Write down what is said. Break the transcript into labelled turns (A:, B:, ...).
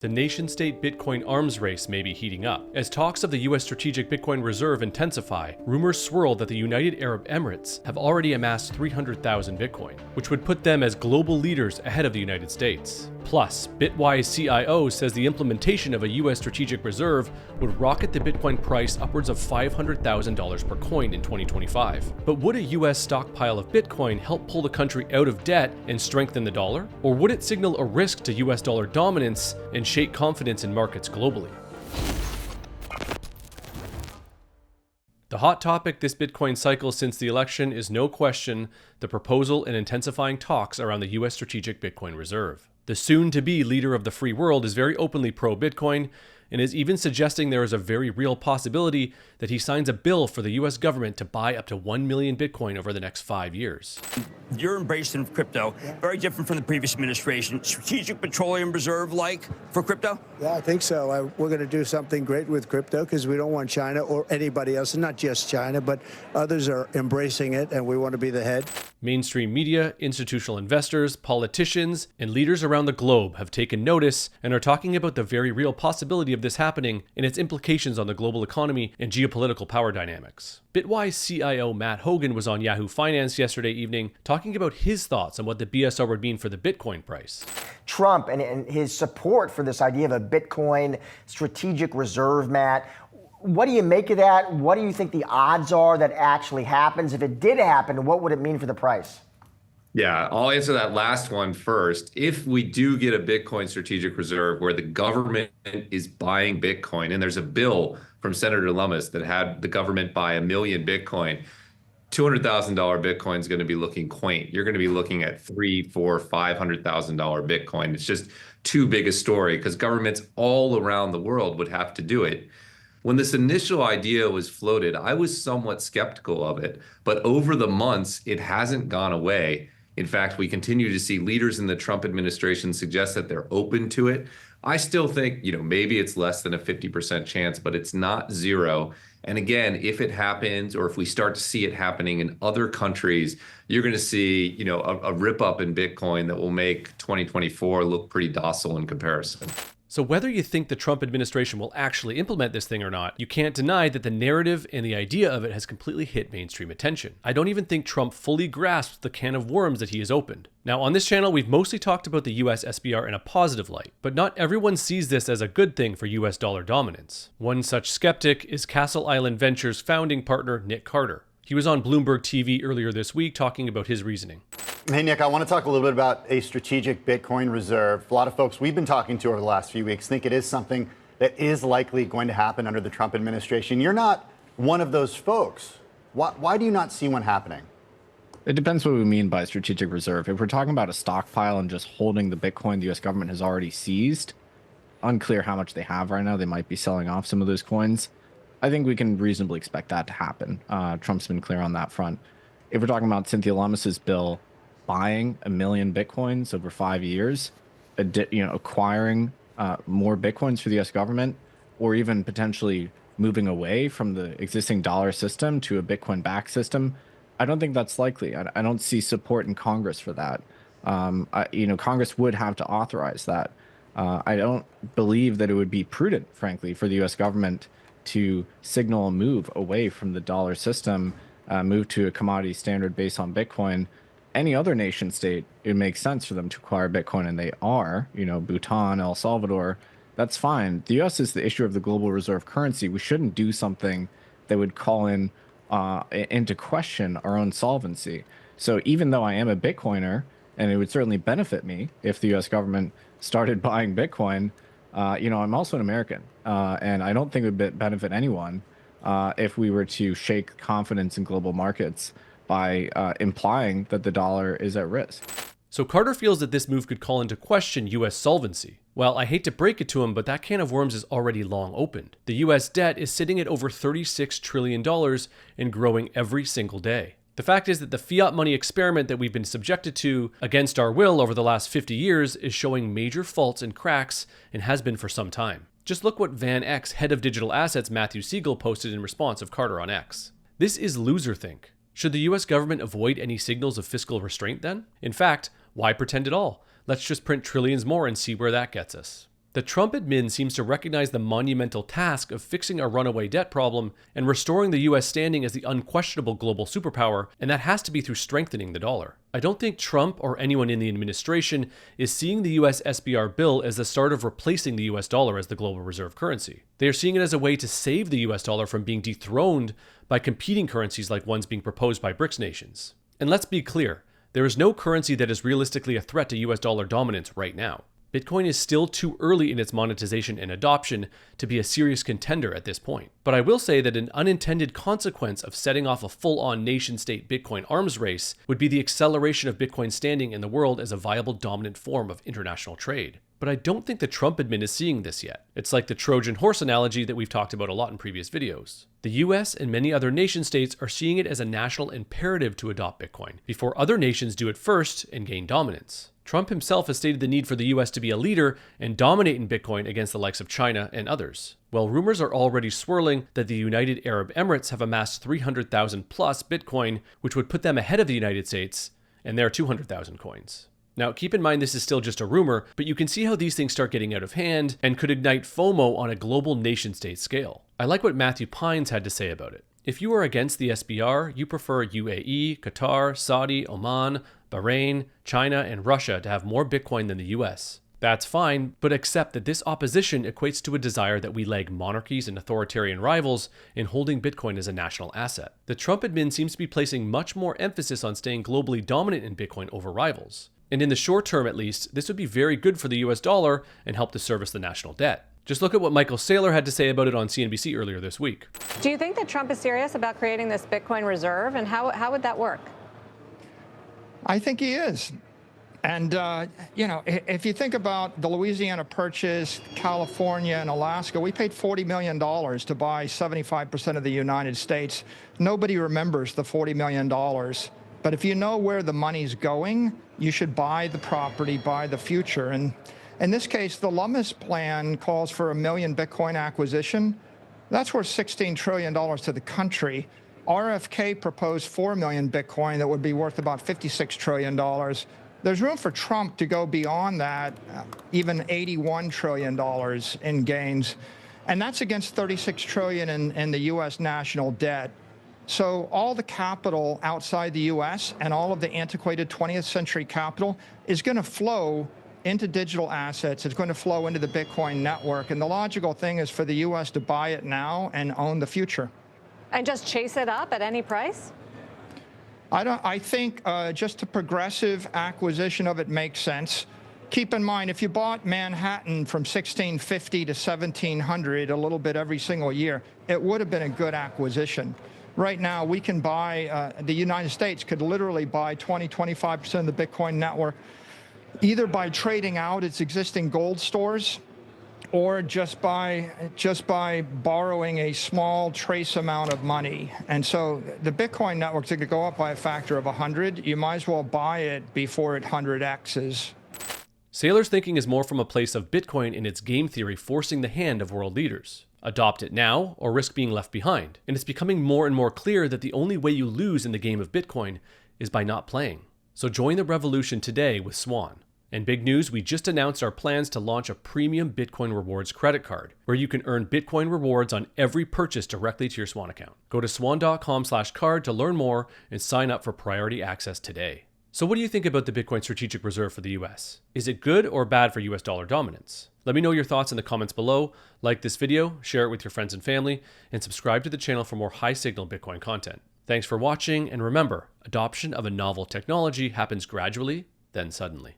A: The nation-state Bitcoin arms race may be heating up. As talks of the US strategic Bitcoin reserve intensify, rumors swirl that the United Arab Emirates have already amassed 300,000 Bitcoin, which would put them as global leaders ahead of the United States. Plus, Bitwise CIO says the implementation of a US strategic reserve would rocket the Bitcoin price upwards of $500,000 per coin in 2025. But would a US stockpile of Bitcoin help pull the country out of debt and strengthen the dollar? Or would it signal a risk to US dollar dominance and shake confidence in markets globally? The hot topic this Bitcoin cycle since the election is no question the proposal and intensifying talks around the US strategic Bitcoin reserve. The soon-to-be leader of the free world is very openly pro-Bitcoin and is even suggesting there is a very real possibility that he signs a bill for the US government to buy up to 1 million Bitcoin over the next 5 years.
B: Your embracing of crypto, very different from the previous administration. Strategic Petroleum Reserve like for crypto?
C: Yeah, I think so. We're going to do something great with crypto because we don't want China or anybody else, and not just China, but others are embracing it, and we want to be the head.
A: Mainstream media, institutional investors, politicians, and leaders around the globe have taken notice and are talking about the very real possibility of this happening and its implications on the global economy and geopolitical power dynamics. Bitwise CIO Matt Hogan was on Yahoo Finance yesterday evening talking about his thoughts on what the BSR would mean for the Bitcoin price.
D: Trump and his support for this idea of a Bitcoin strategic reserve, Matt. What do you make of that? What do you think the odds are that actually happens? If it did happen, what would it mean for the price?
E: Yeah, I'll answer that last one first. If we do get a Bitcoin strategic reserve where the government is buying Bitcoin, and there's a bill from Senator Lummis that had the government buy 1 million Bitcoin, $200,000 Bitcoin is going to be looking quaint. You're going to be looking at $300,000, $400,000, $500,000 Bitcoin. It's just too big a story because governments all around the world would have to do it. When this initial idea was floated, I was somewhat skeptical of it, but over the months, it hasn't gone away. In fact, we continue to see leaders in the Trump administration suggest that they're open to it. I still think, maybe it's less than a 50% chance, but it's not zero. And again, if it happens, or if we start to see it happening in other countries, you're going to see, a rip up in Bitcoin that will make 2024 look pretty docile in comparison.
A: So whether you think the Trump administration will actually implement this thing or not, you can't deny that the narrative and the idea of it has completely hit mainstream attention. I don't even think Trump fully grasps the can of worms that he has opened. Now, on this channel, we've mostly talked about the US SBR in a positive light, but not everyone sees this as a good thing for US dollar dominance. One such skeptic is Castle Island Ventures founding partner Nick Carter. He was on Bloomberg TV earlier this week talking about his reasoning.
F: Hey, Nick, I want to talk a little bit about a strategic Bitcoin reserve. A lot of folks we've been talking to over the last few weeks think it is something that is likely going to happen under the Trump administration. You're not one of those folks. Why do you not see one happening?
G: It depends what we mean by strategic reserve. If we're talking about a stockpile and just holding the Bitcoin the U.S. government has already seized, unclear how much they have right now. They might be selling off some of those coins. I think we can reasonably expect that to happen. Trump's been clear on that front. If we're talking about Cynthia Lummis's bill buying 1 million Bitcoins over 5 years, acquiring more Bitcoins for the U.S. government, or even potentially moving away from the existing dollar system to a Bitcoin-backed system, I don't think that's likely. I don't see support in Congress for that. Congress would have to authorize that. I don't believe that it would be prudent, frankly, for the U.S. government to signal a move away from the dollar system, move to a commodity standard based on Bitcoin. Any other nation state, it makes sense for them to acquire Bitcoin, and they are, Bhutan, El Salvador, that's fine. The U.S. is the issuer of the global reserve currency. We shouldn't do something that would call into question our own solvency. So even though I am a Bitcoiner, and it would certainly benefit me if the U.S. government started buying Bitcoin, I'm also an American, and I don't think it would benefit anyone if we were to shake confidence in global markets by implying that the dollar is at risk.
A: So Carter feels that this move could call into question U.S. solvency. Well, I hate to break it to him, but that can of worms is already long opened. The U.S. debt is sitting at over $36 trillion and growing every single day. The fact is that the fiat money experiment that we've been subjected to against our will over the last 50 years is showing major faults and cracks and has been for some time. Just look what Van Eck's head of digital assets Matthew Siegel posted in response of Carter on X. This is loserthink. Should the US government avoid any signals of fiscal restraint then? In fact, why pretend at all? Let's just print trillions more and see where that gets us. The Trump admin seems to recognize the monumental task of fixing our runaway debt problem and restoring the US standing as the unquestionable global superpower, and that has to be through strengthening the dollar. I don't think Trump or anyone in the administration is seeing the US SBR bill as the start of replacing the US dollar as the global reserve currency. They are seeing it as a way to save the US dollar from being dethroned by competing currencies like ones being proposed by BRICS nations. And let's be clear, there is no currency that is realistically a threat to US dollar dominance right now. Bitcoin is still too early in its monetization and adoption to be a serious contender at this point. But I will say that an unintended consequence of setting off a full-on nation-state Bitcoin arms race would be the acceleration of Bitcoin's standing in the world as a viable dominant form of international trade. But I don't think the Trump admin is seeing this yet. It's like the Trojan horse analogy that we've talked about a lot in previous videos. The US and many other nation states are seeing it as a national imperative to adopt Bitcoin before other nations do it first and gain dominance. Trump himself has stated the need for the US to be a leader and dominate in Bitcoin against the likes of China and others. Well, rumors are already swirling that the United Arab Emirates have amassed 300,000 plus Bitcoin, which would put them ahead of the United States and their 200,000 coins. Now, keep in mind this is still just a rumor, but you can see how these things start getting out of hand and could ignite FOMO on a global nation-state scale. I like what Matthew Pines had to say about it. If you are against the SBR, you prefer UAE, Qatar, Saudi, Oman, Bahrain, China, and Russia to have more Bitcoin than the US. That's fine, but accept that this opposition equates to a desire that we lag monarchies and authoritarian rivals in holding Bitcoin as a national asset. The Trump admin seems to be placing much more emphasis on staying globally dominant in Bitcoin over rivals. And in the short term at least, this would be very good for the US dollar and help to service the national debt. Just look at what Michael Saylor had to say about it on CNBC earlier this week.
H: Do you think that Trump is serious about creating this Bitcoin reserve, and how would that work?
I: I think he is. And, if you think about the Louisiana Purchase, California, and Alaska, we paid $40 million to buy 75% of the United States. Nobody remembers the $40 million. But if you know where the money's going, you should buy the property, buy the future. And in this case, the Lummis plan calls for 1 million Bitcoin acquisition. That's worth $16 trillion to the country. RFK proposed 4 million Bitcoin that would be worth about $56 trillion. There's room for Trump to go beyond that, even $81 trillion in gains. And that's against $36 trillion in the U.S. national debt. So all the capital outside the U.S. and all of the antiquated 20th century capital is going to flow into digital assets. It's going to flow into the Bitcoin network. And the logical thing is for the U.S. to buy it now and own the future.
H: And just chase it up at any price?
I: I think just a progressive acquisition of it makes sense. Keep in mind, if you bought Manhattan from 1650 to 1700, a little bit every single year, it would have been a good acquisition. Right now, we can buy, the United States could literally buy 25% of the Bitcoin network, either by trading out its existing gold stores or just by borrowing a small trace amount of money. And so the Bitcoin network could go up by a factor of 100. You might as well buy it before it 100x's.
A: Saylor's thinking is more from a place of Bitcoin in its game theory forcing the hand of world leaders. Adopt it now or risk being left behind. And it's becoming more and more clear that the only way you lose in the game of Bitcoin is by not playing. So join the revolution today with Swan. And big news, we just announced our plans to launch a premium Bitcoin rewards credit card, where you can earn Bitcoin rewards on every purchase directly to your Swan account. Go to swan.com/card to learn more and sign up for priority access today. So what do you think about the Bitcoin strategic reserve for the US? Is it good or bad for US dollar dominance? Let me know your thoughts in the comments below. Like this video, share it with your friends and family, and subscribe to the channel for more high signal Bitcoin content. Thanks for watching, and remember, adoption of a novel technology happens gradually, then suddenly.